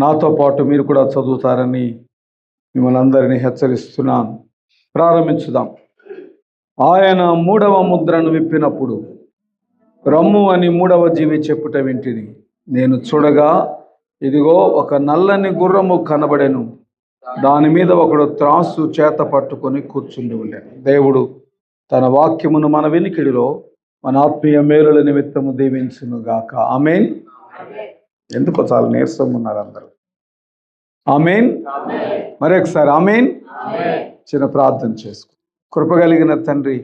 నాతో పాటు మీరు కూడా చదువుతారని మిమ్మల్ని అందరినీ హెచ్చరిస్తున్నాను. ప్రారంభించుదాం. ఆయన 3వ ముద్రను విప్పినప్పుడు రమ్ము అని 3వ జీవి చెప్పుట వింటిని. నేను చూడగా ఇదిగో ఒక నల్లని గుర్రము కనబడెను. దాని మీద ఒకడు త్రాసు చేత పట్టుకొని కూర్చుండి ఉండెను. దేవుడు తన వాక్యమును మన వినికిడిలో మన ఆత్మీయ మేలుల నిమిత్తము దీవించును గాక. ఆమేన్. ఎందుకో చాలా నీరసంగా ఉన్నారు అందరూ. ఆమేన్. మరొకసారి ఆమేన్. చిన్న ప్రార్థన చేసుకో. కృపగలిగిన తండ్రి,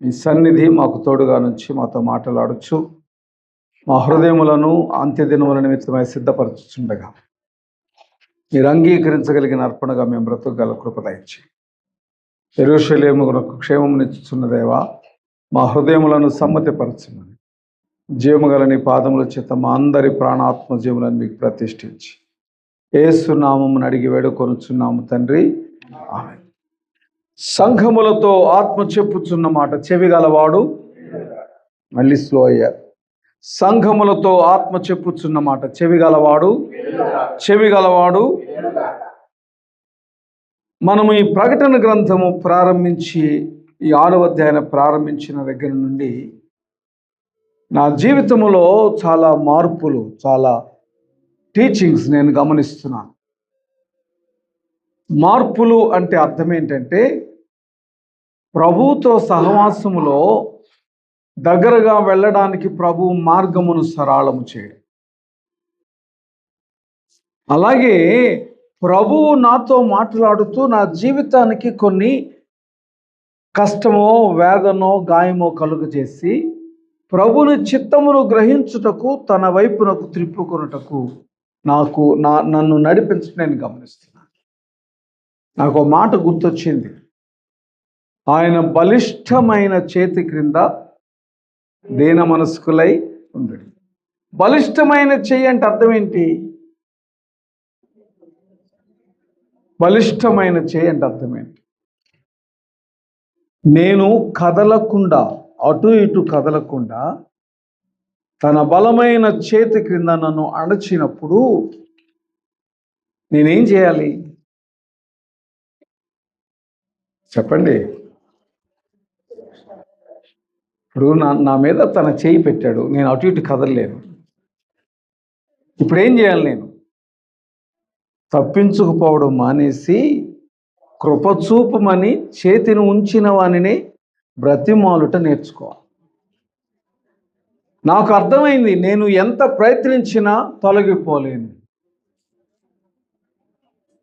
మీ సన్నిధి మాకు తోడుగా నుంచి మాతో మాట్లాడచ్చు. మా హృదయములను అంత్యదినముల నిమిత్తమై సిద్ధపరచుచుండగా మీరు అంగీకరించగలిగిన అర్పణగా మేము బ్రతుకగల కృప దయచేయండి. యెరూషలేమునకు క్షేమమునిచ్చుచున్న దేవా, మా హృదయములను సమ్మతిపరచమని జీవముగల నీ పాదముల చేత మా అందరి ప్రాణాత్మ జీవులను మీకు ప్రతిష్ఠించి యేసు నామమును అడిగి వేడుకొనుచున్నాము తండ్రి. ఆమేన్. సంఘములతో ఆత్మ చెప్పుచున్న మాట చెవిగలవాడు, మళ్ళీ స్లో అయ్యారు. సంఘములతో ఆత్మ చెప్పుచున్న మాట చెవిగలవాడు. మనము ఈ ప్రకటన గ్రంథము ప్రారంభించి ఈ 6వ అధ్యాయాన్ని ప్రారంభించిన దగ్గర నుండి నా జీవితంలో చాలా మార్పులు, చాలా టీచింగ్స్ నేను గమనిస్తున్నాను. మార్పులు అంటే అర్థం ఏంటంటే, ప్రభువుతో సహవాసములో దగ్గరగా వెళ్ళడానికి ప్రభు మార్గమును సరళము చేయడం. అలాగే ప్రభువు నాతో మాట్లాడుతూ నా జీవితానికి కొన్ని కష్టమో, వేదనో, గాయమో కలుగజేసి ప్రభుని చిత్తమును గ్రహించుటకు, తన వైపునకు త్రిప్పుకొనుటకు నన్ను నడిపించడం నేను గమనిస్తున్నాను. నాకు ఒక మాట గుర్తొచ్చింది. ఆయన బలిష్టమైన చేతి క్రింద దీన మనస్కులై ఉండడు. బలిష్టమైన చెయ్యి అంటే అర్థం ఏంటి? బలిష్టమైన చెయ్యి అంటే అర్థం ఏంటి? నేను కదలకుండా, అటు ఇటు కదలకుండా తన బలమైన చేతి క్రింద నన్ను అణచినప్పుడు నేనేం చేయాలి చెప్పండి? ఇప్పుడు నా మీద తన చేయి పెట్టాడు, నేను అటు ఇటు కదలలేను. ఇప్పుడు ఏం చేయాలి? నేను తప్పించుకుపోవడం మానేసి కృపచూపమని చేతిని ఉంచిన వానిని బ్రతిమాలుట నేర్చుకోవాలి. నాకు అర్థమైంది, నేను ఎంత ప్రయత్నించినా తొలగిపోలేను.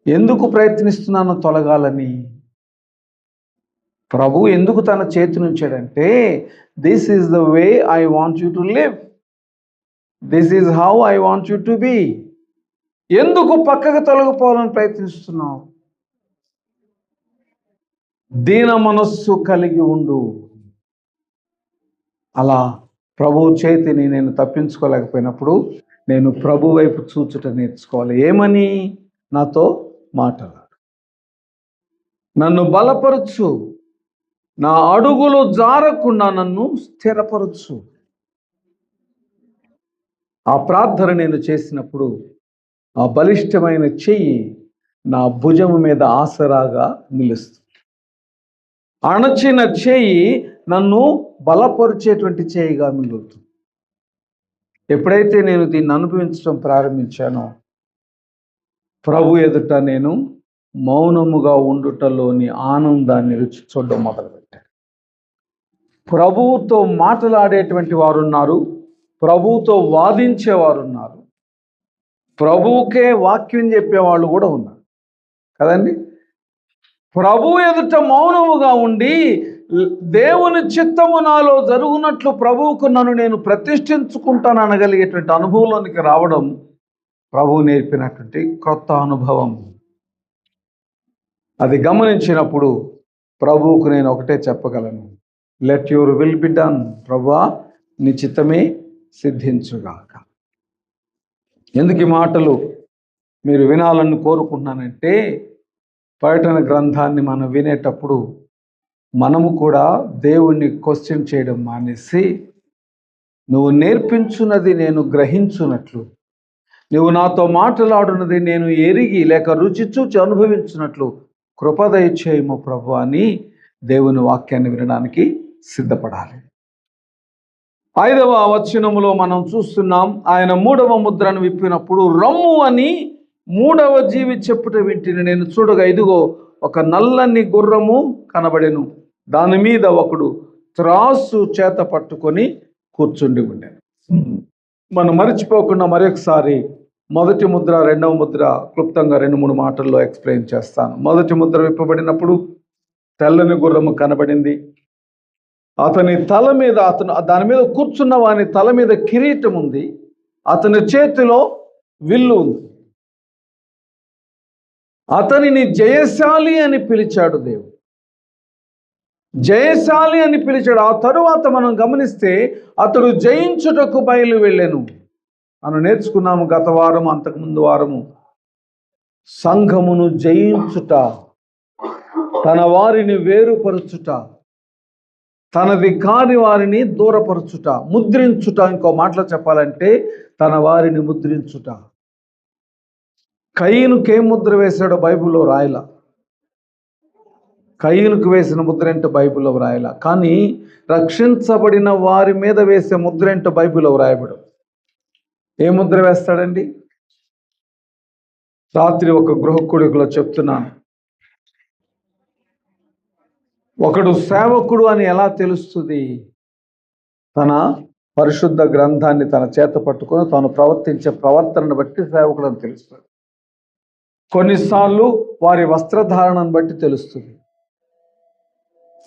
ఎందుకు ప్రయత్నిస్తున్నానో తొలగాలని? ప్రభు ఎందుకు తన చేతిని ఉంచాడంటే, this is the way I want you to live, this is how I want you to be. ఎందుకు పక్కకు తొలగిపోవాలని ప్రయత్నిస్తున్నావు? దీన మనస్సు కలిగి ఉండు. అలా ప్రభు చేతిని నేను తప్పించుకోలేకపోయినప్పుడు నేను ప్రభు వైపు చూచుట నేర్చుకోవాలి. ఏమని? నాతో మాట్లాడు, నన్ను బలపరచు, నా అడుగులు జారకుండా నన్ను స్థిరపరచు. ఆ ప్రార్థన నేను చేసినప్పుడు ఆ బలిష్టమైన చెయ్యి నా భుజము మీద ఆసరాగా నిలుస్తుంది. అణచిన చెయ్యి నన్ను బలపరిచేటువంటి చేయిగా మిగులుతుంది. ఎప్పుడైతే నేను దీన్ని అనుభవించడం ప్రారంభించానో, ప్రభు ఎదుట నేను మౌనముగా ఉండుటలోని ఆనందాన్ని రుచి చూడడం మొదలుపెట్టాను. ప్రభువుతో మాట్లాడేటువంటి వారు ఉన్నారు, ప్రభువుతో వాదించేవారు ఉన్నారు, ప్రభువుకే వాక్యం చెప్పేవాళ్ళు కూడా ఉన్నారు కదండి. ప్రభు ఎదుట మౌనముగా ఉండి దేవుని చిత్తము నాలో జరుగునట్లు ప్రభువుకు నన్ను నేను ప్రతిష్ఠించుకుంటాను అనగలిగేటువంటి అనుభవంలోనికి రావడం ప్రభువు నేర్పినటువంటి క్రొత్త అనుభవం. అది గమనించినప్పుడు ప్రభువుకు నేను ఒకటే చెప్పగలను, let your will be done. ప్రభువా, నీ చిత్తమే సిద్ధించుగాక. ఎందుకు ఈ మాటలు మీరు వినాలని కోరుకుంటున్నానంటే, ప్రకటన గ్రంథాన్ని మనం వినేటప్పుడు మనము కూడా దేవుణ్ణి క్వశ్చన్ చేయడం మానేసి, నువ్వు నేర్పించున్నది నేను గ్రహించున్నట్లు, నువ్వు నాతో మాట్లాడున్నది నేను ఎరిగి లేక రుచి చూచి అనుభవించినట్లు కృప దయచేయము ప్రభు అని దేవుని వాక్యాన్ని వినడానికి సిద్ధపడాలి. 5వ వచనములో మనం చూస్తున్నాం, ఆయన 3వ ముద్రను విప్పినప్పుడు రమ్ము అని 3వ జీవి చెప్పుట వింటిని. నేను చూడగా ఇదిగో ఒక నల్లని గుర్రము కనబడెను, దాని మీద ఒకడు త్రాసు చేత పట్టుకొని కూర్చుండి ఉండెను. మనం మర్చిపోకుండా మరొకసారి మొదటి ముద్ర 2వ ముద్ర క్లుప్తంగా 2-3 మాటల్లో ఎక్స్ప్లెయిన్ చేస్తాను. మొదటి ముద్ర విప్పబడినప్పుడు తెల్లని గుర్రము కనబడింది. అతని తల మీద దాని మీద కూర్చున్న వాని తల మీద కిరీటం ఉంది. అతని చేతిలో విల్లు ఉంది. అతనిని జయశాలి అని పిలిచాడు దేవుడు. జయశాలి అని పిలిచాడు. ఆ తరువాత మనం గమనిస్తే అతడు జయించుటకు బయలు వెళ్ళెను. మనం నేర్చుకున్నాము గత వారం, అంతకుముందు వారము, సంఘమును జయించుట, తన వారిని వేరుపరచుట, తనది కాని వారిని దూరపరచుట, ముద్రించుట. ఇంకో మాటలో చెప్పాలంటే తన వారిని ముద్రించుట. కయీనుకు ఏం ముద్ర వేశాడో బైబిల్లో రాయలా. కయీనుకు వేసిన ముద్ర ఏంటో బైబిల్లో వ్రాయలా. కానీ రక్షించబడిన వారి మీద వేసే ముద్ర ఏంటో బైబిల్లో వ్రాయబడు. ఏ ముద్ర వేస్తాడండి? రాత్రి ఒక గృహకుడిలో చెప్తున్నాను, ఒకడు సేవకుడు అని ఎలా తెలుస్తుంది? తన పరిశుద్ధ గ్రంథాన్ని తన చేత పట్టుకొని తాను ప్రవర్తించే ప్రవర్తనను బట్టి సేవకుడు అని తెలుస్తుంది. కొన్నిసార్లు వారి వస్త్రధారణను బట్టి తెలుస్తుంది.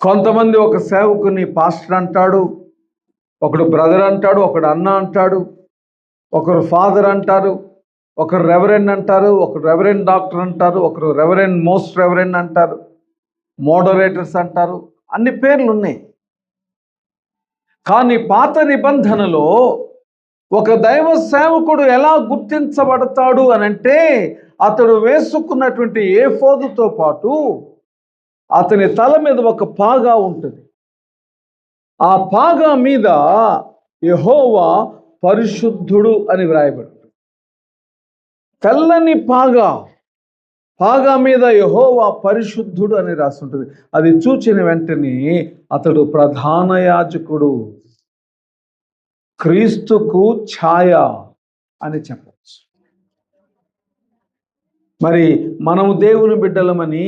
కొంతమంది ఒక సేవకుని పాస్టర్ అంటాడు, ఒకడు బ్రదర్ అంటాడు, ఒకడు అన్న అంటాడు, ఒకరు ఫాదర్ అంటారు, ఒకరు రెవరెండ్ అంటారు, ఒకరు రెవరెండ్ డాక్టర్ అంటారు, ఒకరు రెవరెండ్ మోస్ట్ రెవరెండ్ అంటారు, మోడరేటర్స్ అంటారు. అన్ని పేర్లు ఉన్నాయి. కానీ పాత నిబంధనలో ఒక దైవ సేవకుడు ఎలా గుర్తించబడతాడు అని అంటే, అతడు వేసుకున్నటువంటి ఏఫోదుతో పాటు అతని తల మీద ఒక పాగా ఉంటుంది. ఆ పాగా మీద యెహోవా పరిశుద్ధుడు అని వ్రాయబడింది. తెల్లని పాగా మీద యెహోవా పరిశుద్ధుడు అని రాస్తుంటుంది. అది చూచిన వెంటనే అతడు ప్రధాన యాజకుడు, క్రీస్తుకు ఛాయ అని చెప్పచ్చు. మరి మనము దేవుని బిడ్డలమని,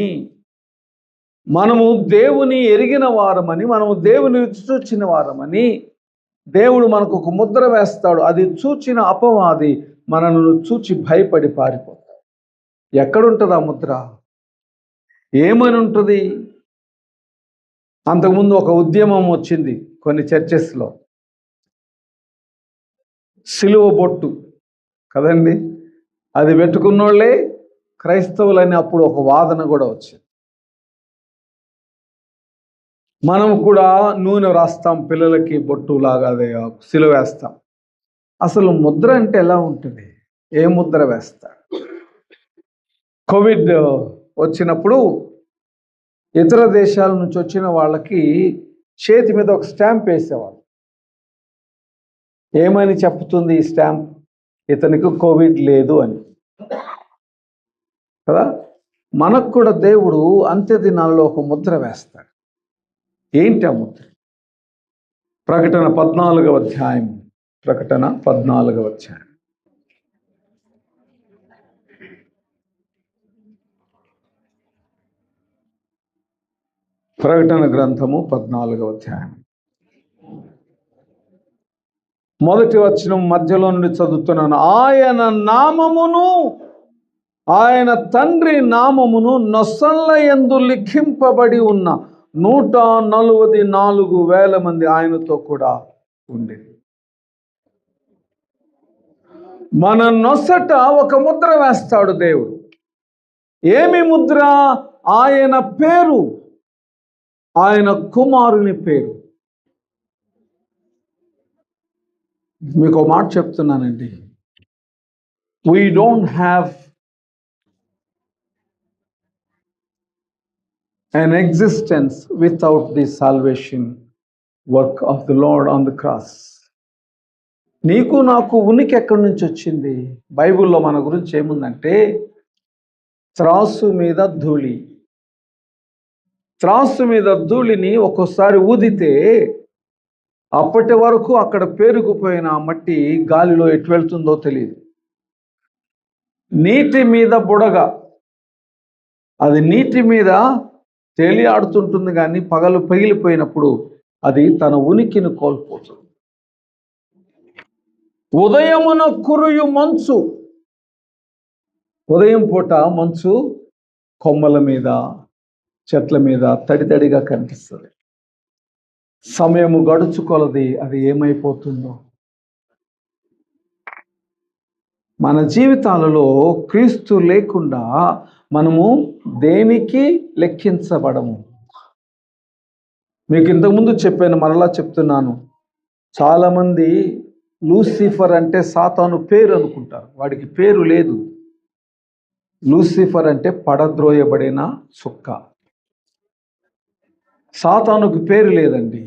మనము దేవుని ఎరిగిన వారమని, మనము దేవుని చూచిన వారమని దేవుడు మనకు ఒక ముద్ర వేస్తాడు. అది చూచిన అపవాది మనను చూచి భయపడి పారిపోతాడు. ఎక్కడుంటుంది ఆ ముద్ర? ఏమని ఉంటుంది? అంతకుముందు ఒక ఉద్యమం వచ్చింది కొన్ని చర్చెస్లో, సిలువ బొట్టు కదండి, అది పెట్టుకున్నోళ్ళే క్రైస్తవులని అప్పుడు ఒక వాదన కూడా వచ్చింది. మనం కూడా నూనె రాస్తాం పిల్లలకి, బొట్టు లాగా అదే సిలువ వేస్తాం. అసలు ముద్ర అంటే ఎలా ఉంటుంది? ఏ ముద్ర వేస్తాడు? కోవిడ్ వచ్చినప్పుడు ఇతర దేశాల నుంచి వచ్చిన వాళ్ళకి చేతి మీద ఒక స్టాంప్ వేసేవాళ్ళు. ఏమని చెప్తుంది ఈ స్టాంప్? ఇతనికి కోవిడ్ లేదు అని కదా. మనకు కూడా దేవుడు అంత్య దినాల్లో ఒక ముద్ర వేస్తాడు. ఏంటి ఆ ముద్ర? ప్రకటన 14వ అధ్యాయం. ప్రకటన 14వ అధ్యాయం. ప్రకటన గ్రంథము 14వ అధ్యాయం మొదటి వచనం మధ్యలో నుండి చదువుతున్నాను. ఆయన నామమును, ఆయన తండ్రి నామమును నొసళ్ళ యందు లిఖింపబడి ఉన్న 144,000 మంది ఆయనతో కూడా ఉండేది. మన నొసట ఒక ముద్ర వేస్తాడు దేవుడు. ఏమి ముద్ర? ఆయన పేరు, ఆయన కుమారుని పేరు. మీకు ఒక మాట చెప్తున్నానండి, we don't have an existence without the salvation work of the Lord on the cross. నీకు నాకు ఉనికి ఎక్కడి నుంచి వచ్చింది? బైబిల్లో మన గురించి ఏముందంటే, త్రాసు మీద ధూళి. త్రాసు మీద ధూళిని ఒక్కోసారి ఊదితే అప్పటి వరకు అక్కడ పేరుకుపోయిన మట్టి గాలిలో ఎటు వెళ్తుందో తెలియదు. నీటి మీద బుడగ, అది నీటి మీద తేలియాడుతుంటుంది, కానీ పగలు పగిలిపోయినప్పుడు అది తన ఉనికిని కోల్పోతుంది. ఉదయమున కురియు మంచు, ఉదయం పూట మంచు కొమ్మల మీద, చెట్ల మీద తడితడిగా కనిపిస్తుంది. సమయము గడుచుకొలది అది ఏమైపోతుందో. మన జీవితాలలో క్రీస్తు లేకుండా మనము దేనికి లెక్కించబడము. మీకు ఇంతకుముందు చెప్పాను, మరలా చెప్తున్నాను. చాలామంది లూసిఫర్ అంటే సాతాను పేరు అనుకుంటారు. వాడికి పేరు లేదు. లూసిఫర్ అంటే పడద్రోయబడిన చుక్క. సాతానుకు పేరు లేదండి.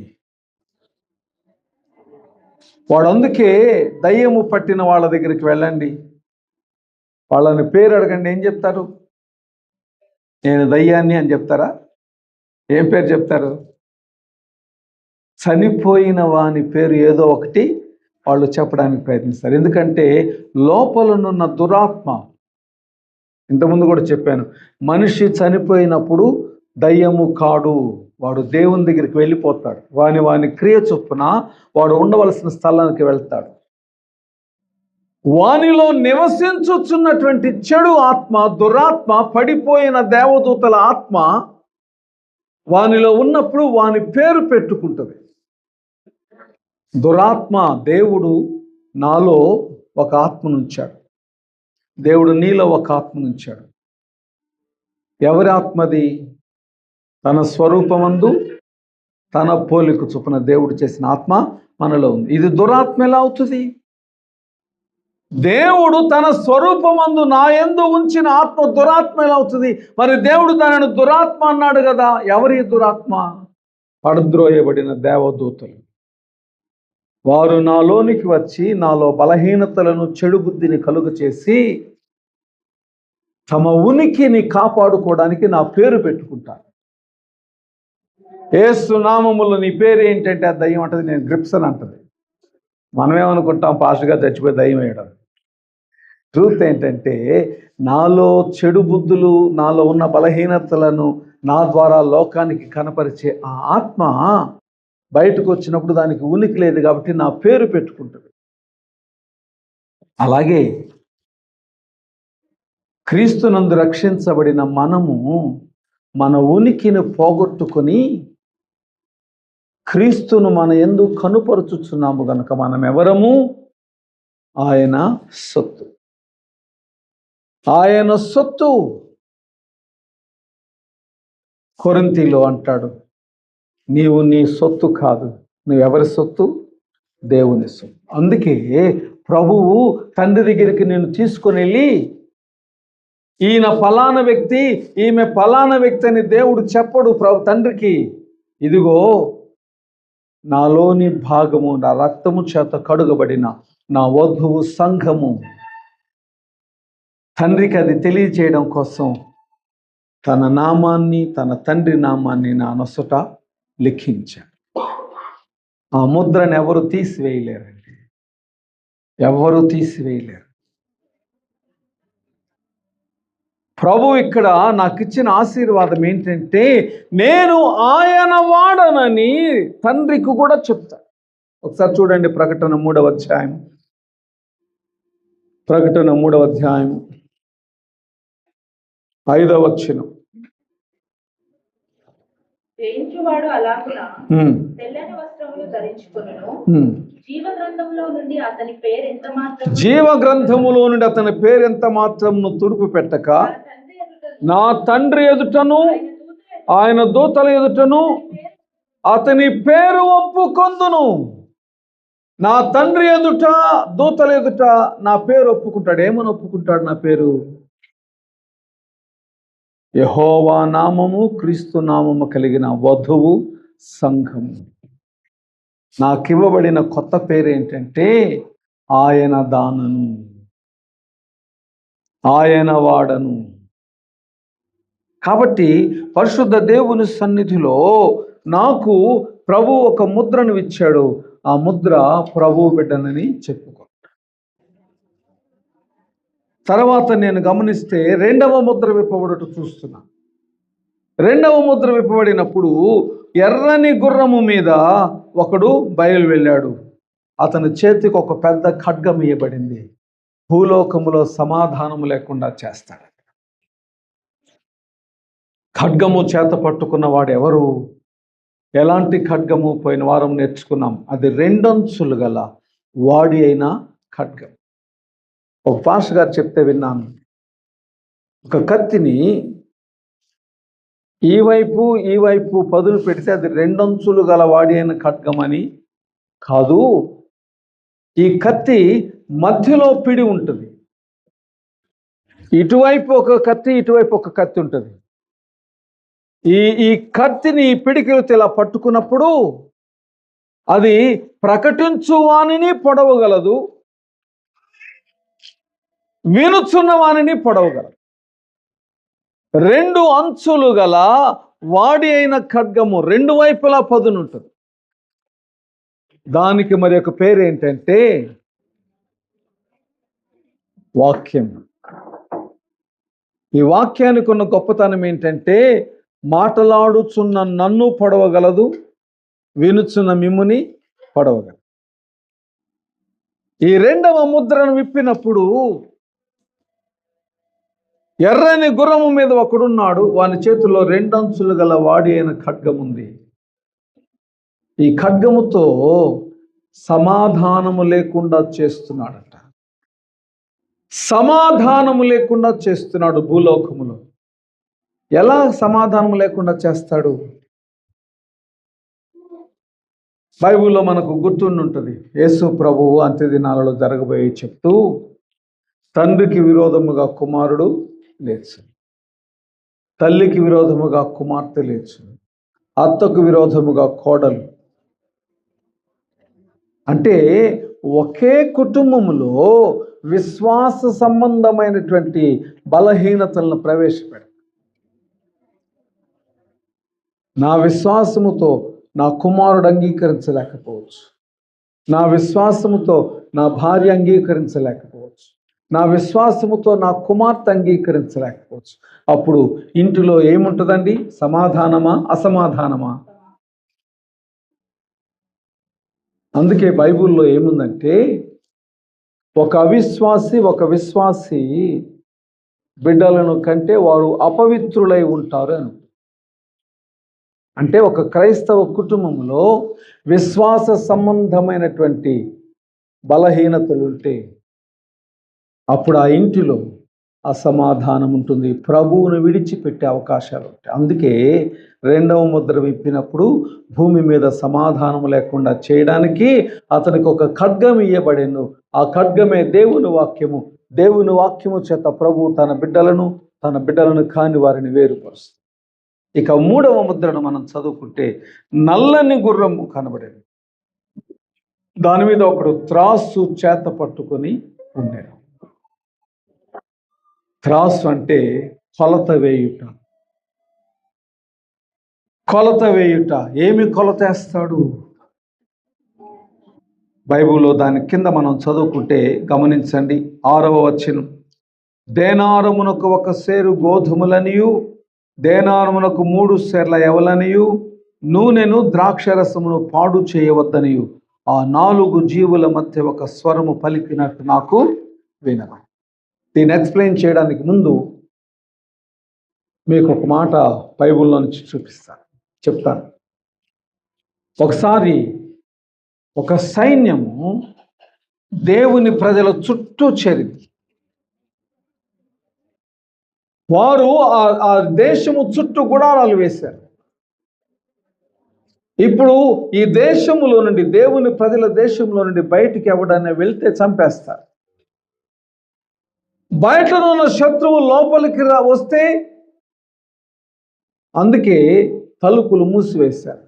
వాడు అందుకే దయ్యము పట్టిన వాళ్ళ దగ్గరికి వెళ్ళండి, వాళ్ళని పేరు అడగండి, ఏం చెప్తారు? నేను దయ్యాన్ని అని చెప్తారా? ఏం పేరు చెప్తారు? చనిపోయిన వాని పేరు ఏదో ఒకటి వాళ్ళు చెప్పడానికి ప్రయత్నిస్తారు. ఎందుకంటే లోపలనున్న దురాత్మ, ఇంతకుముందు కూడా చెప్పాను, మనిషి చనిపోయినప్పుడు దయ్యము కాడు, వాడు దేవుని దగ్గరికి వెళ్ళిపోతాడు. వాని క్రియ చొప్పున వాడు ఉండవలసిన స్థలానికి వెళ్తాడు. వానిలో నివసించుచున్నటువంటి చెడు ఆత్మ, దురాత్మ, పడిపోయిన దేవదూతల ఆత్మ వానిలో ఉన్నప్పుడు వాని పేరు పెట్టుకుంటుంది. దురాత్మ, దేవుడు నాలో ఒక ఆత్మనుంచాడు, దేవుడు నీలో ఒక ఆత్మనుంచాడు. ఎవరి ఆత్మది? తన స్వరూపమందు తన పోలిక చొప్పున దేవుడు చేసిన ఆత్మ మనలో ఉంది. ఇది దురాత్మ ఎలా అవుతుంది? దేవుడు తన స్వరూపమందు నా యందు ఉంచిన ఆత్మ దురాత్మ ఎలా అవుతుంది? మరి దేవుడు తనను దురాత్మ అన్నాడు కదా. ఎవరి దురాత్మ? పడద్రోయబడిన దేవదూతలు. వారు నాలోనికి వచ్చి నాలో బలహీనతలను, చెడు బుద్ధిని కలుగ చేసి తమ ఉనికిని కాపాడుకోవడానికి నా పేరు పెట్టుకుంటారు. యేసు నామములో నీ పేరు ఏంటంటే ఆ దయ్యం అంటది నేను గ్రిప్సన్ అంటది. మనమేమనుకుంటాం పాస్టర్గా చచ్చిపోయి దయ్యం వేయడం. ట్రూత్ ఏంటంటే నాలో చెడు బుద్ధులు, నాలో ఉన్న బలహీనతలను నా ద్వారా లోకానికి కనపరిచే ఆ ఆత్మ బయటకు వచ్చినప్పుడు దానికి ఉనికి లేదు కాబట్టి నా పేరు పెట్టుకుంటుంది. అలాగే క్రీస్తునందు రక్షించబడిన మనము మన ఉనికిని పోగొట్టుకొని క్రీస్తును మన యందు కనుపరుచుచున్నాము గనుక మనం ఎవరము? ఆయన సొత్తు. ఆయన సొత్తు. కొరింథీలో అంటాడు, నీవు నీ సొత్తు కాదు, నువ్వెవరి సొత్తు? దేవుని సొత్తు. అందుకే ప్రభువు తండ్రి దగ్గరికి నేను తీసుకొని వెళ్ళి, ఈయన ఫలానా వ్యక్తి, ఈమె ఫలానా వ్యక్తి అని దేవుడు చెప్పడు తండ్రికి. ఇదిగో నాలోని భాగము, నా రక్తము చేత కడుగబడిన నా వధువు సంఘము. తండ్రికి అది తెలియచేయడం కోసం తన నామాన్ని, తన తండ్రి నామాన్ని నా నొసట లిఖించాడు. ఆ ముద్రను ఎవరు తీసివేయలేరండి, ఎవరు తీసివేయలేరు. ప్రభు ఇక్కడ నాకు ఇచ్చిన ఆశీర్వాదం ఏంటంటే నేను ఆయన వాడనని తండ్రికి కూడా చెప్తా. ఒకసారి చూడండి ప్రకటన 3వ అధ్యాయం, ప్రకటన 3వ అధ్యాయం 5వ వచనం. జయించువాడు అలాగున తెల్లని వస్త్రములు ధరించుకొనును, జీవ గ్రంథములో నుండి అతని పేరు ఎంత మాత్రమును తుడుపు పెట్టక నా తండ్రి ఎదుటను ఆయన దూతల ఎదుటను అతని పేరు ఒప్పుకొందును. నా తండ్రి ఎదుట, దూతల ఎదుట నా పేరు ఒప్పుకుంటాడు. ఏమని ఒప్పుకుంటాడు? నా పేరు యెహోవా నామము, క్రీస్తు నామము కలిగిన వధువు సంఘము. నాకివ్వబడిన కొత్త పేరు ఏంటంటే ఆయన దానను, ఆయన వాడను. కాబట్టి పరిశుద్ధ దేవుని సన్నిధిలో నాకు ప్రభు ఒక ముద్రను ఇచ్చాడు. ఆ ముద్ర ప్రభు బిడ్డనని చెప్పుకో. తర్వాత నేను గమనిస్తే రెండవ ముద్ర విప్పబడుట చూస్తున్నా. రెండవ ముద్ర విప్పబడినప్పుడు ఎర్రని గుర్రము మీద ఒకడు బయలు వెళ్ళాడు. అతని చేతికి ఒక పెద్ద ఖడ్గం ఇయ్యబడింది. భూలోకములో సమాధానము లేకుండా చేస్తాడు. ఖడ్గము చేత పట్టుకున్న వాడు ఎవరు? ఎలాంటి ఖడ్గము? పోయిన వారం నేర్చుకున్నాం. అది రెండంచులు గల వాడి అయిన ఖడ్గం. ఒక పాస్టర్ గారు చెప్తే విన్నాను. ఒక కత్తిని ఈ వైపు పదులు పెడితే అది రెండంచులు గల వాడి అయిన ఖడ్గం అని కాదు. ఈ కత్తి మధ్యలో పిడి ఉంటుంది. ఇటువైపు ఒక కత్తి, ఇటువైపు ఒక కత్తి ఉంటుంది. ఈ కత్తిని పిడికిలతో ఇలా పట్టుకున్నప్పుడు అది ప్రకటించు వానిని పొడవగలదు, వినుచున్న వానిని పొడవగలదు. రెండు అంచులు గల వాడి అయిన ఖడ్గము, రెండు వైపులా పదునుంటుంది. దానికి మరి ఒక పేరు ఏంటంటే వాక్యం. ఈ వాక్యానికి ఉన్న గొప్పతనం ఏంటంటే మాటలాడుచున్న నన్ను పొడవగలదు, వినుచున్న మిమ్ముని పొడవగలదు. ఈ రెండవ ముద్రను విప్పినప్పుడు ఎర్రని గుర్రము మీద ఒకడున్నాడు. వాని చేతుల్లో రెండంచులు గల వాడి అయిన ఖడ్గం ఉంది. ఈ ఖడ్గముతో సమాధానము లేకుండా చేస్తున్నాడట. సమాధానము లేకుండా చేస్తున్నాడు భూలోకములో. ఎలా సమాధానం లేకుండా చేస్తాడు? బైబిల్లో మనకు గుర్తుండుంటుంది. యేసు ప్రభువు అంత్యదినాలలో జరగబోయే చెప్తూ, తండ్రికి విరోధముగా కుమారుడు లేచు, తల్లికి విరోధముగా కుమార్తె లేచు, అత్తకు విరోధముగా కోడలు. అంటే ఒకే కుటుంబములో విశ్వాస సంబంధమైనటువంటి బలహీనతలను ప్రవేశపెడ. నా విశ్వాసముతో నా కుమారుడు అంగీకరించలేకపోవచ్చు, నా విశ్వాసముతో నా భార్య అంగీకరించలేకపోవచ్చు, నా విశ్వాసముతో నా కుమార్తె అంగీకరించలేకపోవచ్చు. అప్పుడు ఇంటిలో ఏముంటుందండి? సమాధానమా, అసమాధానమా? అందుకే బైబిల్లో ఏముందంటే ఒక విశ్వాసి బిడ్డలను కంటే వారు అపవిత్రులై ఉంటారు అని. అంటే ఒక క్రైస్తవ కుటుంబంలో విశ్వాస సంబంధమైనటువంటి బలహీనతలు ఉంటే అప్పుడు ఆ ఇంటిలో అసమాధానం ఉంటుంది, ప్రభువును విడిచిపెట్టే అవకాశాలు ఉంటాయి. అందుకే రెండవ ముద్ర విప్పినప్పుడు భూమి మీద సమాధానం లేకుండా చేయడానికి అతనికి ఒక ఖడ్గం ఇయ్యబడెను. ఆ ఖడ్గమే దేవుని వాక్యము. దేవుని వాక్యము చేత ప్రభువు తన బిడ్డలను కాని వారిని వేరుపరుస్తుంది. ఇక మూడవ ముద్రను మనం చదువుకుంటే నల్లని గుర్రము కనబడేది. దాని మీద ఒకడు త్రాసు చేత పట్టుకొని ఉన్నాడు. త్రాసు అంటే కొలత వేయుట. కొలత వేయుట. ఏమి కొలతేస్తాడు? బైబిల్లో దాని కింద మనం చదువుకుంటే గమనించండి, 6వ వచనం. దేనారమునకు 1 సేరు గోధుమలనియు, దేనారమునకు 3 సేర్ల ఎవలనియు, నూనెను ద్రాక్షరసమును పాడు చేయవద్దనియు ఆ 4 జీవుల మధ్య ఒక స్వరము పలికినట్టు నాకు వినబడింది. దీన్ని ఎక్స్ప్లెయిన్ చేయడానికి ముందు మీకు ఒక మాట బైబిల్లో నుంచి చెప్తాను. ఒకసారి ఒక సైన్యము దేవుని ప్రజల చుట్టూ చేరింది. వారు ఆ దేశము చుట్టూ గుడారాలు వేశారు. ఇప్పుడు ఈ దేశంలో నుండి, దేవుని ప్రజల దేశంలో నుండి బయటికి ఎవడన్నా వెళ్తే చంపేస్తారు. బయట ఉన్న శత్రువు లోపలికి వస్తే అందుకే తలుపులు మూసివేశారు.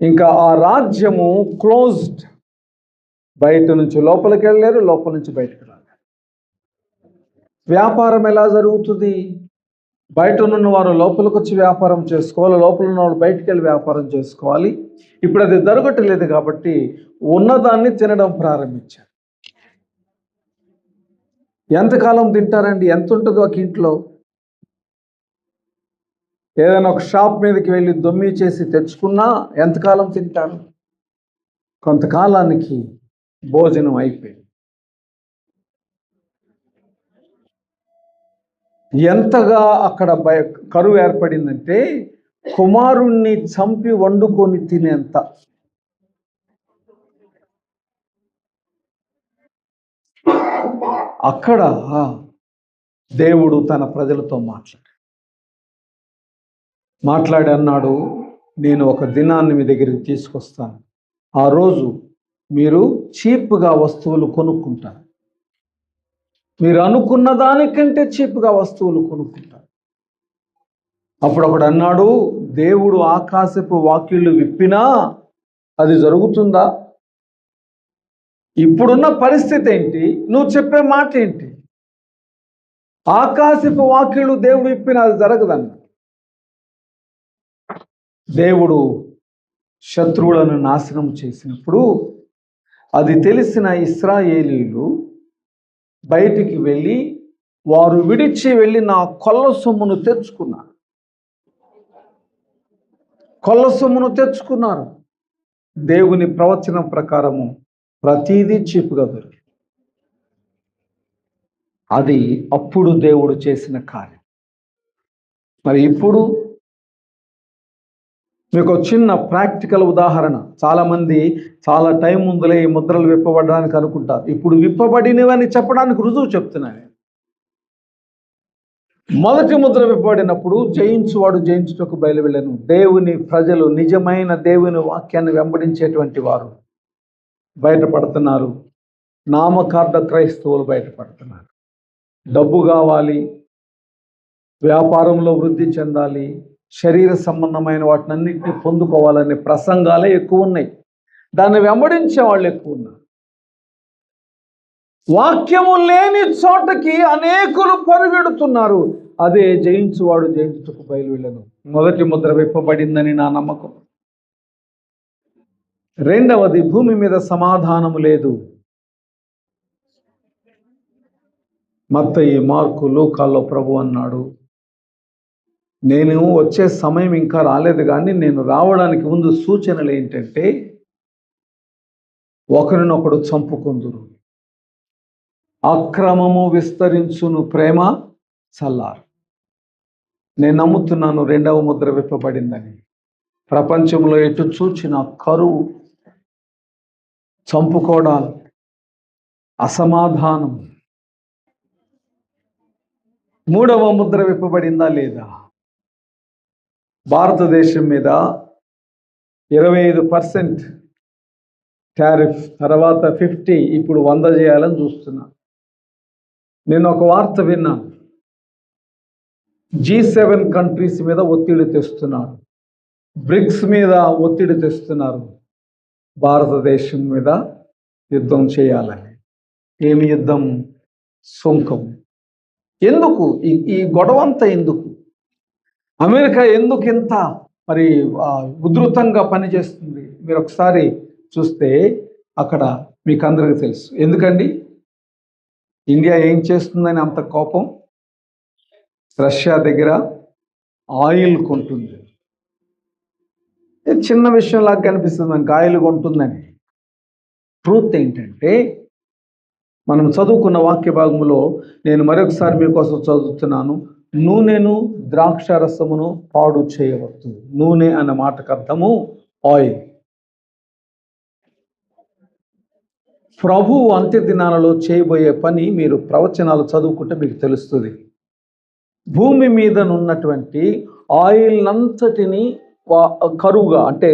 ఇంకా ఆ రాజ్యము క్లోజ్డ్. బయట నుంచి లోపలికి వెళ్ళలేరు, లోపల నుంచి బయటకు రాలేరు. వ్యాపారం ఎలా జరుగుతుంది? బయట ఉన్న వారు లోపలికి వచ్చి వ్యాపారం చేసుకోవాలి, లోపల ఉన్న వాళ్ళు బయటికి వెళ్ళి వ్యాపారం చేసుకోవాలి. ఇప్పుడు అది జరగట్లేదు కాబట్టి ఉన్నదాన్ని తినడం ప్రారంభించారు. ఎంతకాలం తింటారండి? ఎంత ఉంటుందో ఒక ఇంట్లో? ఏదైనా ఒక షాప్ మీదకి వెళ్ళి దొమ్మి చేసి తెచ్చుకున్నా ఎంతకాలం తింటారు? కొంతకాలానికి భోజనం అయిపోయింది. ఎంతగా అక్కడ కరువు ఏర్పడిందంటే కుమారుణ్ణి చంపి వండుకొని తినేంత. అక్కడ దేవుడు తన ప్రజలతో మాట్లాడి అన్నాడు, నేను ఒక దినాన్ని మీ దగ్గరికి తీసుకొస్తాను. ఆ రోజు మీరు చీప్గా వస్తువులు కొనుక్కుంటారు. మీరు అనుకున్న దానికంటే చీప్గా వస్తువులు కొనుక్కుంటారు. అప్పుడు ఒకడు అన్నాడు, దేవుడు ఆకాశపు వాకిళ్ళు విప్పినా అది జరుగుతుందా? ఇప్పుడున్న పరిస్థితి ఏంటి? నువ్వు చెప్పే మాట ఏంటి? ఆకాశపు వాకిళ్ళు దేవుడు విప్పినా అది జరగదన్న. దేవుడు శత్రువులను నాశనం చేసినప్పుడు అది తెలిసిన ఇశ్రాయేలీయులు బయటికి వెళ్ళి వారు విడిచి వెళ్ళి నా కొల్ల సొమ్మును తెచ్చుకున్నారు. కొల్ల సొమ్మును తెచ్చుకున్నారు. దేవుని ప్రవచనం ప్రకారము ప్రతిదీ చీపుగా దొరికింది. అది అప్పుడు దేవుడు చేసిన కార్యం. మరి ఇప్పుడు మీకు ఒక చిన్న ప్రాక్టికల్ ఉదాహరణ. చాలామంది చాలా టైం ముందులే ఈ ముద్రలు విప్పబడడానికి అనుకుంటారు. ఇప్పుడు విప్పబడినవని చెప్పడానికి రుజువు చెప్తున్నాను. మొదటి ముద్ర విప్పబడినప్పుడు జయించువాడు జయించుటకు బయలువెళ్ళను. దేవుని ప్రజలు, నిజమైన దేవుని వాక్యాన్ని వెంబడించేటువంటి వారు బయటపడుతున్నారు. నామకార్థ క్రైస్తవులు బయటపడుతున్నారు. డబ్బు కావాలి, వ్యాపారంలో వృద్ధి చెందాలి, శరీర సంబంధమైన వాటినన్నింటినీ పొందుకోవాలనే ప్రసంగాలే ఎక్కువ ఉన్నాయి. దాన్ని వెంబడించే వాళ్ళు ఎక్కువ ఉన్నారు. వాక్యము లేని చోటకి అనేకులు పరుగెడుతున్నారు. అదే జయించువాడు జయించుటకు బయలువెళ్ళను. మొదటి ముద్ర విప్పబడిందని నా నమ్మకం. రెండవది, భూమి మీద సమాధానము లేదు. మత్తయి, మార్కు, లూకాల్లో ప్రభు అన్నాడు, నేను వచ్చే సమయం ఇంకా రాలేదు, కానీ నేను రావడానికి ముందు సూచనలు ఏంటంటే ఒకరినొకడు చంపుకొందురు, అక్రమము విస్తరించును, ప్రేమ చల్లారు. నేను నమ్ముతున్నాను రెండవ ముద్ర విప్పబడిందని. ప్రపంచంలో ఎటు చూచిన కరువు, చంపుకోవడాలు, అసమాధానం. మూడవ ముద్ర విప్పబడిందా లేదా? భారతదేశం మీద 25% టారిఫ్, తర్వాత 50, ఇప్పుడు 100 చేయాలని చూస్తున్నా. నేను ఒక వార్త విన్నాను. G7 కంట్రీస్ మీద ఒత్తిడి తెస్తున్నారు, బ్రిక్స్ మీద ఒత్తిడి తెస్తున్నారు, భారతదేశం మీద యుద్ధం చేయాలని. ఏమి యుద్ధం? సుంకం. ఎందుకు ఈ గొడవంతా? ఎందుకు? అమెరికా ఎందుకు ఇంత మరి ఉధృతంగా పనిచేస్తుంది? మీరు ఒకసారి చూస్తే అక్కడ మీకు అందరికీ తెలుసు. ఎందుకండి ఇండియా ఏం చేస్తుందని అంత కోపం? రష్యా దగ్గర ఆయిల్ కొంటుంది. చిన్న విషయంలాగా కనిపిస్తుంది మనకి ఆయిల్ కొంటుందని. ట్రూత్ ఏంటంటే, మనం చదువుకున్న వాక్య భాగంలో నేను మరొకసారి మీకోసం చదువుతున్నాను. నూనెను, ద్రాక్ష రసమును పాడు చేయవద్దు. నూనె అన్న మాటకు అర్థము ఆయిల్. ప్రభు అంత్య దినాలలో చేయబోయే పని మీరు ప్రవచనాలు చదువుకుంటే మీకు తెలుస్తుంది. భూమి మీద ఉన్నటువంటి ఆయిల్ అంతటిని కరువుగా, అంటే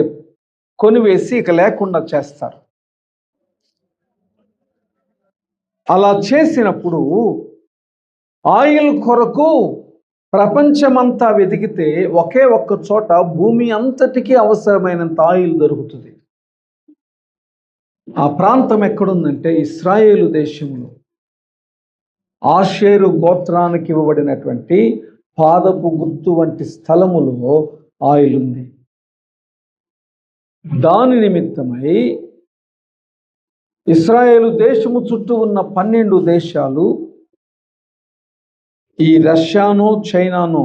కొనివేసి ఇక లేకుండా చేస్తారు. అలా చేసినప్పుడు ఆయిల్ కొరకు ప్రపంచమంతా వెతికితే ఒకే ఒక్క చోట భూమి అంతటికీ అవసరమైనంత ఆయిల్ దొరుకుతుంది. ఆ ప్రాంతం ఎక్కడుందంటే ఇశ్రాయేలు దేశంలో ఆషేరు గోత్రానికి ఇవ్వబడినటువంటి పాదపు గుర్తు వంటి స్థలములో ఆయిల్ ఉంది. దాని నిమిత్తమై ఇశ్రాయేలు దేశము చుట్టూ ఉన్న 12 దేశాలు, ఈ రష్యాను చైనాను,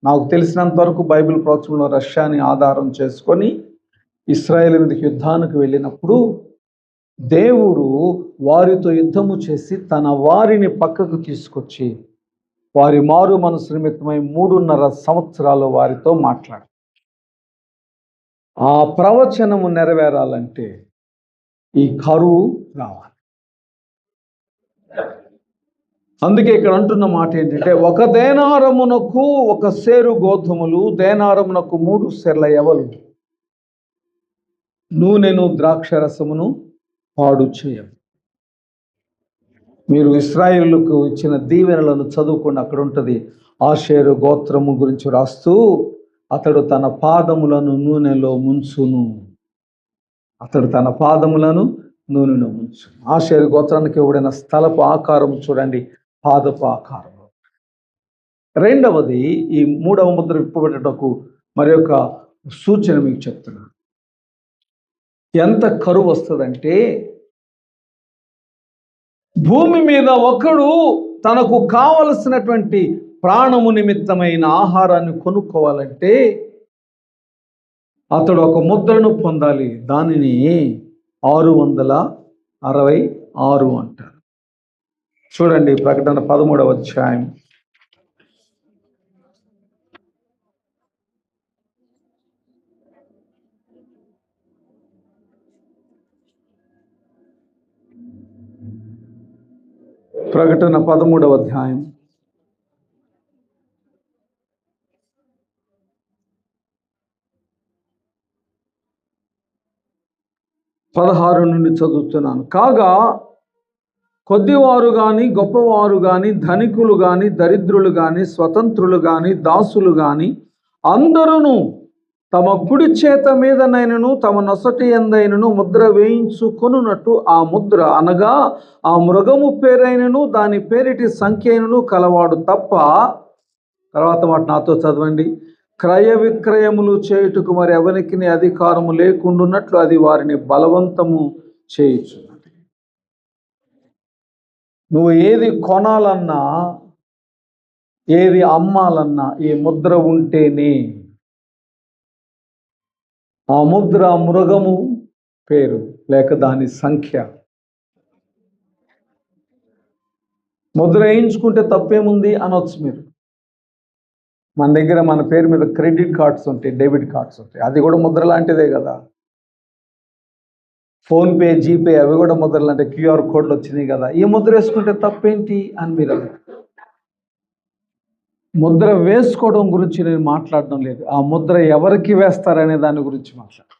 నాకు తెలిసినంత వరకు బైబిల్ ప్రవచనంలో రష్యాని ఆధారం చేసుకొని ఇశ్రాయేలు మీదకి యుద్ధానికి వెళ్ళినప్పుడు దేవుడు వారితో యుద్ధము చేసి తన వారిని పక్కకు తీసుకొచ్చి వారి మారు మనసు నిమిత్తమై 3.5 సంవత్సరాలు వారితో మాట్లాడు. ఆ ప్రవచనము నెరవేరాలంటే ఈ కరువు రావాలి. అందుకే ఇక్కడ అంటున్న మాట ఏంటంటే, ఒక దేనారమునకు 1 సేరు గోధుమలు, దేనారమునకు 3 సేర్ల ఎవలు, నూనెను ద్రాక్షరసమును పాడు చేయవు. మీరు ఇశ్రాయేలుకు ఇచ్చిన దీవెనలను చదువుకుని అక్కడ ఉంటుంది. ఆషేరు గోత్రము గురించి రాస్తూ, అతడు తన పాదములను నూనెలో ముంచును, అతడు తన పాదములను నూనెలో ముంచును. ఆషేరు గోత్రానికి ఇవ్వబడిన స్థలపు ఆకారం చూడండి, పాదపు ఆకారం. రెండవది, ఈ 3వ ముద్ర విప్పబడటకు మరి యొక్క సూచన మీకు చెప్తున్నాను. ఎంత కరువు వస్తుందంటే, భూమి మీద ఒకడు తనకు కావలసినటువంటి ప్రాణము నిమిత్తమైన ఆహారాన్ని కొనుక్కోవాలంటే అతడు ఒక ముద్రను పొందాలి. దానిని 666 అంటారు. చూడండి, ప్రకటన 13వ అధ్యాయం 13వ అధ్యాయం 16 నుండి చదువుతున్నాను. కాగా కొద్దివారు గాని, గొప్పవారు గాని, ధనికులు గాని, దరిద్రులు గాని, స్వతంత్రులు గాని, దాసులు గాని అందరూ తమ కుడి చేత మీదనైనను తమ నొసటి యందైనను ముద్ర వేయించుకొనున్నట్టు ఆ ముద్ర అనగా ఆ మృగము పేరైనను దాని పేరిటి సంఖ్య అయినను కలవాడు తప్ప, తర్వాత మాట నాతో చదవండి, క్రయ విక్రయములు చేయుటకు మరి ఎవరికి అధికారము లేకుండాన్నట్లు అది వారిని బలవంతము చేయుచున్నది. నువ్వు ఏది కొనాలన్నా, ఏది అమ్మాలన్నా ఈ ముద్ర ఉంటేనే. ఆ ముద్ర మృగము పేరు లేక దాని సంఖ్య. ముద్ర వేయించుకుంటే తప్పేముంది అనొచ్చు మీరు. మన దగ్గర మన పేరు మీద క్రెడిట్ కార్డ్స్ ఉంటాయి, డెబిట్ కార్డ్స్ ఉంటాయి, అది కూడా ముద్ర లాంటిదే కదా. ఫోన్పే, జీపే అవి కూడా ముద్రలు అంటే క్యూఆర్ కోడ్లు వచ్చినాయి కదా. ఈ ముద్ర వేసుకుంటే తప్పేంటి అని మీరు ముద్ర వేసుకోవడం గురించి నేను మాట్లాడడం లేదు. ఆ ముద్ర ఎవరికి వేస్తారనే దాని గురించి మాట్లాడు.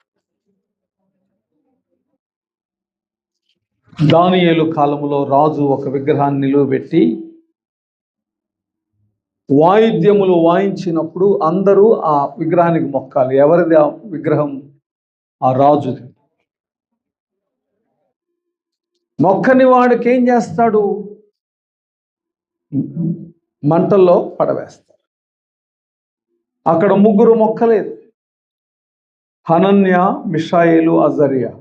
దానియేలు కాలంలో రాజు ఒక విగ్రహాన్ని నిలువబెట్టి వాయిద్యములు వాయించినప్పుడు అందరూ ఆ విగ్రహానికి మొక్కాలి. ఎవరిది ఆ విగ్రహం? ఆ రాజుది. మొక్కని వాడికి ఏం చేస్తాడు? మంటల్లో పడవేస్తాడు. అక్కడ 3 మొక్కలేదు, హనన్య, మిషాయేలు, అజర్యా.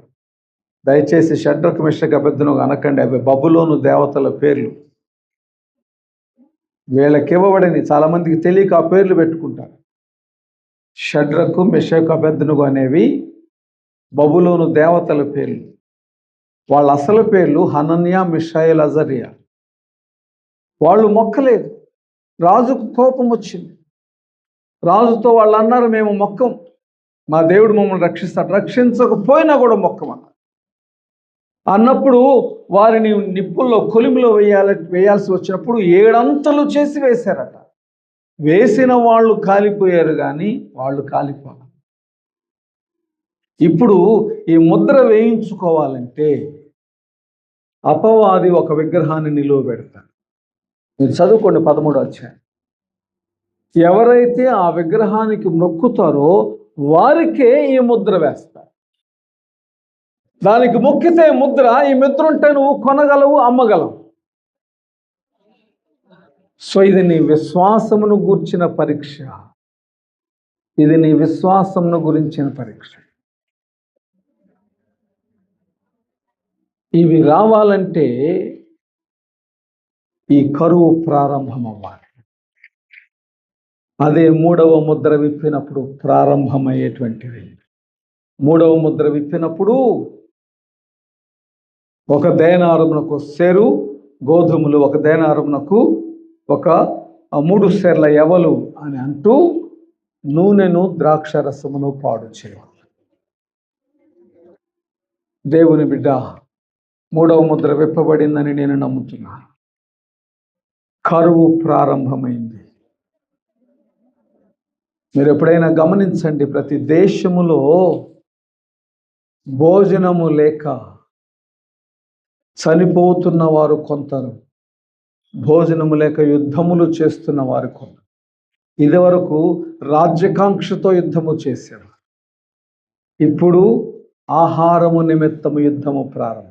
దయచేసి షడ్రకు, మిషకు, అబేద్నెగో అనకండి, అవి బబులోను దేవతల పేర్లు. వీళ్ళకి ఇవ్వబడని చాలామందికి తెలియక ఆ పేర్లు పెట్టుకుంటారు. షడ్రకు, మిషకు, అబేద్నెగో అనేవి బబులోను దేవతల పేర్లు. వాళ్ళ అసలు పేర్లు హనన్య, మిషాయేల్, అజర్యా. వాళ్ళు మొక్కలేదు. రాజుకు కోపం వచ్చింది. రాజుతో వాళ్ళు అన్నారు, మేము మొక్కం, మా దేవుడు మమ్మల్ని రక్షిస్తాడు, రక్షించకపోయినా కూడా మొక్కమన్నారు. అన్నప్పుడు వారిని నిప్పుల్లో, కొలిమిలో వేయాల్సి వచ్చినప్పుడు 7 అంతలు చేసి వేశారట. వేసిన వాళ్ళు కాలిపోయారు కానీ వాళ్ళు కాలిపోయారు. ఇప్పుడు ఈ ముద్ర వేయించుకోవాలంటే అపవాది ఒక విగ్రహాన్ని నిలువబెడతాడు. మీరు చదువుకోండి 13వ అధ్యాయం. ఎవరైతే ఆ విగ్రహానికి మొక్కుతారో వారికే ఈ ముద్ర వేస్తారు. దానికి మొక్కితే ముద్ర, ఈ ముద్ర ఉంటే నువ్వు కొనగలవు, అమ్మగలవు. సో ఇది నీ విశ్వాసమును గూర్చిన పరీక్ష. ఇది నీ విశ్వాసమును గురించిన పరీక్ష. ఇవి రావాలంటే ఈ కరువు ప్రారంభం అవ్వాలి. అదే మూడవ ముద్ర విప్పినప్పుడు ప్రారంభమయ్యేటువంటిది. మూడవ ముద్ర విప్పినప్పుడు ఒక దేనారమునకు సేరు గోధుమలు, ఒక దేనారమునకు ఒక 3 సేర్ల యవలు అని అంటూ నూనెను ద్రాక్షరసమును పాడు చేయాలి. దేవుని బిడ్డ, మూడవ ముద్ర విప్పబడిందని నేను నమ్ముతున్నాను. కరువు ప్రారంభమైంది. మీరు ఎప్పుడైనా గమనించండి, ప్రతి దేశములో భోజనము లేక చనిపోతున్న వారు కొందరు, భోజనము లేక యుద్ధములు చేస్తున్న వారు కొందరు. ఇదివరకు రాజ్యకాంక్షతో యుద్ధము చేశారు, ఇప్పుడు ఆహారము నిమిత్తము యుద్ధము ప్రారంభం.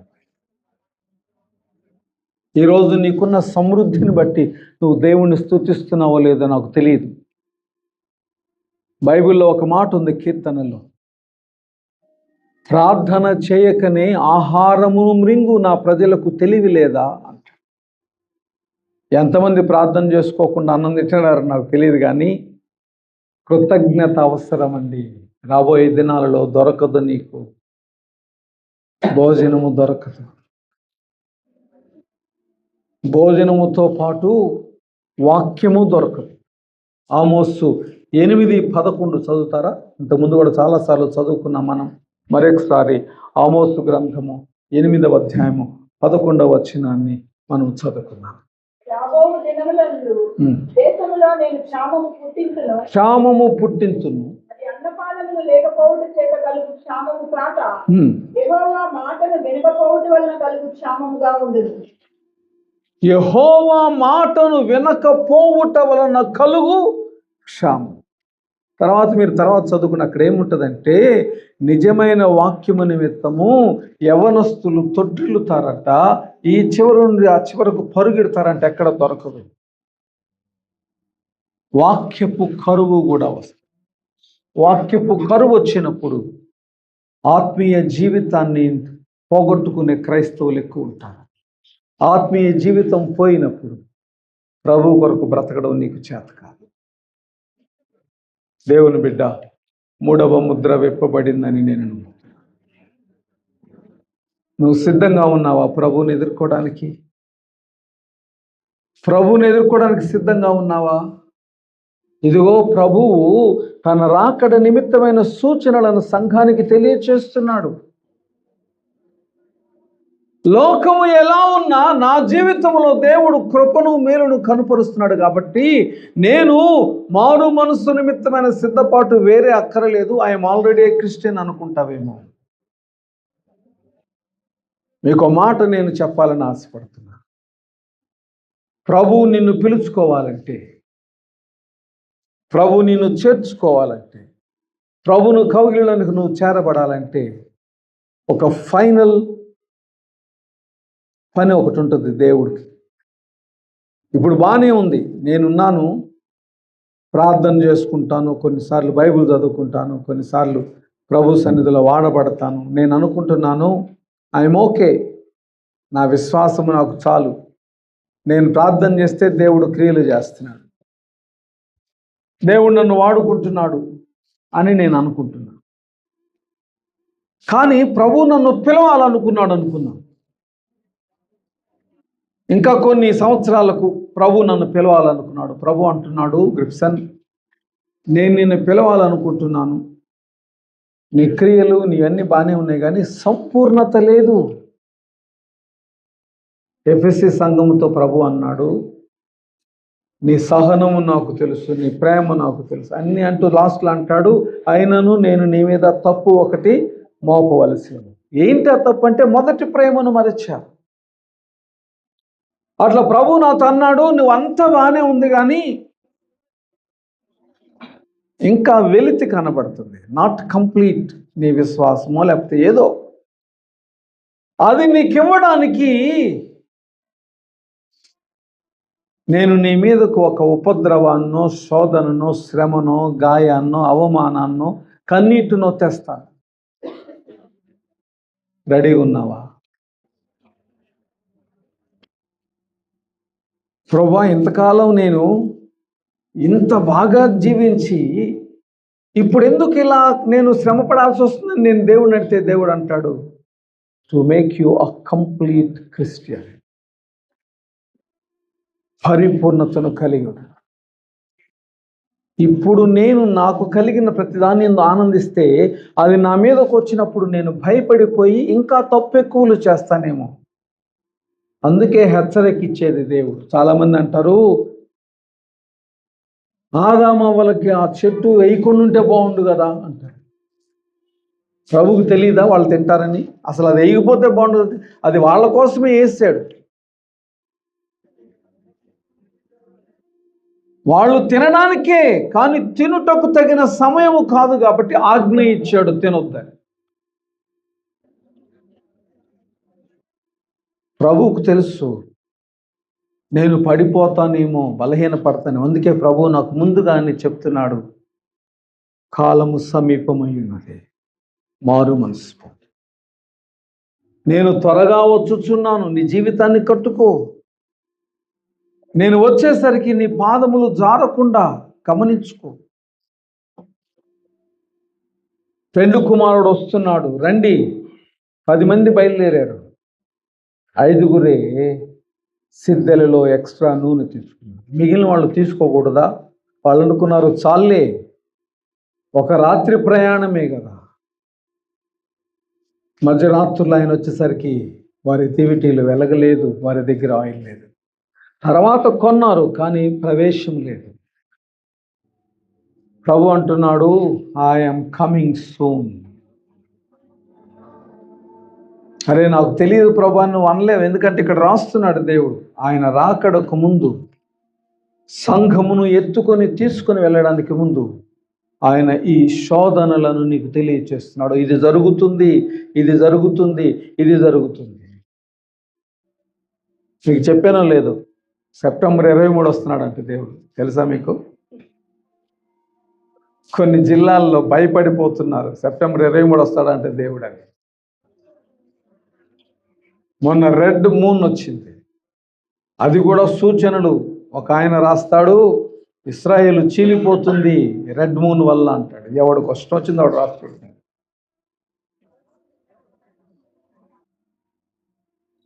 ఈరోజు నీకున్న సమృద్ధిని బట్టి నువ్వు దేవుణ్ణి స్తుతిస్తున్నావో లేదో నాకు తెలియదు. బైబిల్లో ఒక మాట ఉంది, కీర్తనలో, ప్రార్థన చేయకనే ఆహారమును మృంగు నా ప్రజలకు తెలివి లేదా అంట. ఎంతమంది ప్రార్థన చేసుకోకుండా అన్నం తింటున్నారో నాకు తెలియదు, కానీ కృతజ్ఞత అవసరం అండి. రాబోయే దినాలలో దొరకదు, నీకు భోజనము దొరకదు. భోజనముతో పాటు వాక్యము దొరకదు. ఆమోసు 8:11 చదువుతారా? ఇంతకుముందు కూడా చాలాసార్లు చదువుకున్నాం మనం. మరొకసారి ఆమోసు గ్రంథము 8వ అధ్యాయము 11వ వచనాన్ని మనం చదువుకున్నాం. క్షామము పుట్టించును, అన్నపానములు లేకపోవడం చేత కలుగు క్షామము కాక యెహోవా మాటను వినకపోవడం వలన కలుగు క్షామముగా ఉండదు. యెహోవా మాటను వినకపోవుట వలన కలుగు క్షామం. మీరు తర్వాత చదువుకున్న అక్కడ ఏముంటుందంటే, నిజమైన వాక్యము నిమిత్తము యవనస్తులు తొట్టిల్లుతారట, ఈ చివరి నుండి ఆ చివరకు పరుగెడతారంట, ఎక్కడ దొరకదు. వాక్యపు కరువు కూడా వస్తుంది. వాక్యపు కరువు వచ్చినప్పుడు ఆత్మీయ జీవితాన్ని పోగొట్టుకునే క్రైస్తవులు ఎక్కువ ఉంటారు. ఆత్మీయ జీవితం పోయినప్పుడు ప్రభు కొరకు బ్రతకడం నీకు చేత కాదు. దేవుని బిడ్డ, మూడవ ముద్ర విప్పబడిందని నేను నమ్ముతున్నాను. నువ్వు సిద్ధంగా ఉన్నావా ప్రభువుని ఎదుర్కోవడానికి? ప్రభువుని ఎదుర్కోవడానికి సిద్ధంగా ఉన్నావా? ఇదిగో ప్రభువు తన రాకడ నిమిత్తమైన సూచనలను సంఘానికి తెలియచేస్తున్నాడు. లోకము ఎలా ఉన్నా నా జీవితంలో దేవుడు కృపను మేలును కనుపరుస్తున్నాడు కాబట్టి నేను మారు మనసు నిమిత్తమైన సిద్ధపాటు వేరే అక్కరలేదు. ఐఎమ్ ఆల్రెడీ క్రిస్టియన్ అనుకుంటావేమో. మీకు మాట నేను చెప్పాలని ఆశపడుతున్నా. ప్రభువు నిన్ను పిలుచుకోవాలంటే, ప్రభు నిన్ను చేర్చుకోవాలంటే, ప్రభును కౌగిలిలోనికి నువ్వు చేరబడాలంటే ఒక ఫైనల్ పని ఒకటి ఉంటుంది దేవుడికి. ఇప్పుడు బాగానే ఉంది, నేనున్నాను, ప్రార్థన చేసుకుంటాను, కొన్నిసార్లు బైబిల్ చదువుకుంటాను, కొన్నిసార్లు ప్రభు సన్నిధిలో వాడబడతాను, నేను అనుకుంటున్నాను ఐఎమ్ ఓకే, నా విశ్వాసము నాకు చాలు, నేను ప్రార్థన చేస్తే దేవుడు క్రియలు చేస్తున్నాడు, దేవుడు నన్ను వాడుకుంటున్నాడు అని నేను అనుకుంటున్నాను. కానీ ప్రభు నన్ను పిలవాలనుకున్నాడు అనుకున్నాను. ఇంకా కొన్ని సంవత్సరాలకు ప్రభు నన్ను పిలవాలనుకున్నాడు. ప్రభు అంటున్నాడు, గ్రిప్సన్, నేను నిన్ను పిలవాలనుకుంటున్నాను, నీ క్రియలు నీవన్నీ బాగానే ఉన్నాయి, కానీ సంపూర్ణత లేదు. ఎఫెసీ సంఘముతో ప్రభు అన్నాడు, నీ సహనము నాకు తెలుసు, నీ ప్రేమ నాకు తెలుసు అన్నీ అంటూ లాస్ట్లో అంటాడు, అయినను నేను నీ మీద తప్పు ఒకటి మోపవలసి ఉంది. ఏంటి ఆ తప్పు అంటే, మొదటి ప్రేమను మరచా. అట్లా ప్రభు నాతో అన్నాడు, నువ్వు అంతా బాగానే ఉంది కానీ ఇంకా వెలితి కనబడుతుంది, నాట్ కంప్లీట్ నీ విశ్వాసమో లేకపోతే ఏదో అది నీకు ఇవ్వడానికి నేను నీ మీదకు ఒక ఉపద్రవాన్నో, శోధననో, శ్రమనో, గాయాన్నో, అవమానాన్నో, కన్నీటినో తెస్తాను. రెడీ ఉన్నావా? ప్రభువా, ఇంతకాలం నేను ఇంత బాగా జీవించి ఇప్పుడు ఎందుకు ఇలా నేను శ్రమ పడాల్సి వస్తుందని నేను దేవుడిని అడిగితే దేవుడు అంటాడు, to make you a complete Christian. పరిపూర్ణతను కలిగి ఉన్నాడు. ఇప్పుడు నేను నాకు కలిగిన ప్రతిదాన్ని ఆనందిస్తే అది నా మీదకు వచ్చినప్పుడు నేను భయపడిపోయి ఇంకా తప్పు ఎక్కువలు చేస్తానేమో. అందుకే హెచ్చరిక ఇచ్చేది దేవుడు. చాలామంది అంటారు, ఆదామవ్వలకి ఆ చెట్టు వేయకుండా ఉంటే బాగుండు కదా అంటారు. ప్రభువుకి తెలియదా వాళ్ళు తింటారని? అసలు అది వేయకపోతే బాగుండదు, అది వాళ్ళ కోసమే వేసాడు. వాళ్ళు తినడానికే, కానీ తినుటకు తగిన సమయము కాదు కాబట్టి ఆజ్ఞ ఇచ్చాడు తినొద్దని. ప్రభువుకు తెలుసు నేను పడిపోతానేమో, బలహీనపడతాను. అందుకే ప్రభువు నాకు ముందుగానే చెప్తున్నాడు, కాలము సమీపమై ఉన్నది, మారు మనసు. నేను త్వరగా వచ్చుచున్నాను, నీ జీవితాన్ని కట్టుకో. నేను వచ్చేసరికి నీ పాదములు జారకుండా గమనించుకో. పెండ్లి కుమారుడు వస్తున్నాడు, రండి. 10 మంది బయలుదేరారు. 5గురే సిద్ధెలలో ఎక్స్ట్రా నూనె తీసుకున్నారు. మిగిలిన వాళ్ళు తీసుకోకూడదా? వాళ్ళు అనుకున్నారు, చాలే, ఒక రాత్రి ప్రయాణమే కదా. మధ్యరాత్రులు ఆయన వచ్చేసరికి వారి దివిటీలు వెలగలేదు, వారి దగ్గర ఆయిల్ లేదు. తర్వాత కొన్నారు, కానీ ప్రవేశం లేదు. ప్రభు అంటున్నాడు, ఐఎమ్ కమింగ్ సూన్. అరే నాకు తెలియదు ప్రభు నువ్వు అనలేవు, ఎందుకంటే ఇక్కడ రాస్తున్నాడు దేవుడు, ఆయన రాకడకు ముందు, సంఘమును ఎత్తుకొని తీసుకొని వెళ్ళడానికి ముందు ఆయన ఈ శోధనలను నీకు తెలియచేస్తున్నాడు. ఇది జరుగుతుంది, ఇది జరుగుతుంది, ఇది జరుగుతుంది. మీకు చెప్పానో లేదు, సెప్టెంబర్ 23 వస్తున్నాడంటే దేవుడు, తెలుసా మీకు? కొన్ని జిల్లాల్లో భయపడిపోతున్నారు, సెప్టెంబర్ 23 వస్తాడంటే దేవుడు అని. మొన్న రెడ్ మూన్ వచ్చింది, అది కూడా సూచనలు. ఒక ఆయన రాస్తాడు, ఇస్రాయేలు చీలిపోతుంది రెడ్ మూన్ వల్ల అంటాడు. ఎవడు కష్టం వచ్చిందో వాడు రాస్తాడు.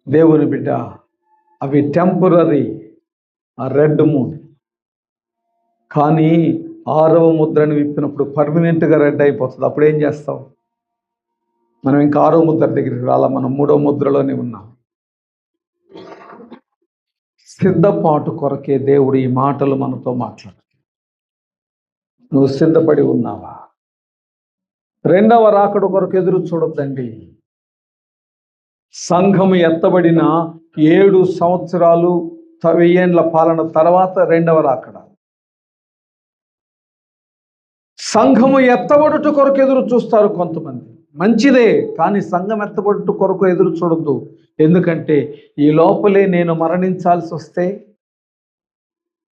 దేవుని బిడ్డ, అవి టెంపరరీ, ఆ రెడ్ మూన్. కానీ 6వ ముద్రని విప్పినప్పుడు పర్మనెంట్గా రెడ్ అయిపోతుంది. అప్పుడు ఏం చేస్తావు? మనం ఇంకా 6వ ముద్ర దగ్గరికి రాలా, మనం 3వ ముద్రలోనే ఉన్నాం. సిద్ధపాటు కొరకే దేవుడు ఈ మాటలు మనతో మాట్లాడుతాడు. నువ్వు సిద్ధపడి ఉన్నావా? 2వ రాకడ కొరకు ఎదురు చూడొద్దండి. సంఘము ఎత్తబడిన 7 సంవత్సరాలు 1000 ఏండ్ల పాలన తర్వాత 2వ రాకడ. సంఘము ఎత్తబడుట కొరకు ఎదురు చూస్తారు కొంతమంది, మంచిదే. కానీ సంఘం ఎత్తబడుట కొరకు ఎదురు చూడొద్దు. ఎందుకంటే ఈ లోపలే నేను మరణించాల్సి వస్తే,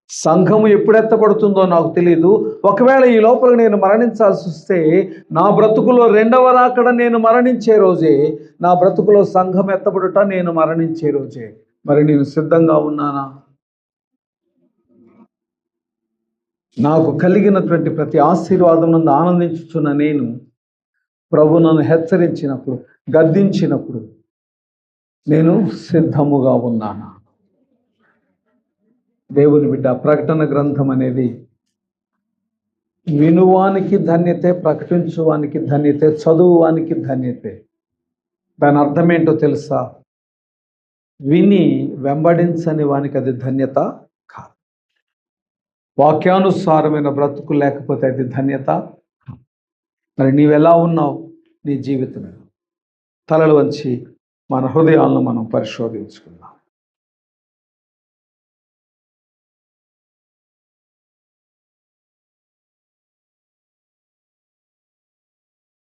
సంఘము ఎప్పుడు ఎత్తబడుతుందో నాకు తెలియదు. ఒకవేళ ఈ లోపల నేను మరణించాల్సి వస్తే, నా బ్రతుకులో 2వ రాకడ నేను మరణించే రోజే, నా బ్రతుకులో సంఘం ఎత్తబడుట నేను మరణించే రోజే. మరి నేను సిద్ధంగా ఉన్నానా? నాకు కలిగినటువంటి ప్రతి ఆశీర్వాదం నందు ఆనందించుచున్న నేను, ప్రభు నన్ను హెచ్చరించినప్పుడు, గద్దించినప్పుడు నేను సిద్ధముగా ఉన్నానా? దేవుని బిడ్డ, ప్రకటన గ్రంథం అనేది వినువానికి ధన్యతే, ప్రకటించువానికి ధన్యతే, చదువువానికి ధన్యతే. దాని అర్థం ఏంటో తెలుసా? విని వెంబడించని వానికి అది ధన్యత కాదు. వాక్యానుసారమైన బ్రతుకు లేకపోతే అది ధన్యత కాదు. మరి నీవెలా ఉన్నావు? నీ జీవితం తలలు వంచి మన హృదయాలను మనం పరిశోధించుకుందాం.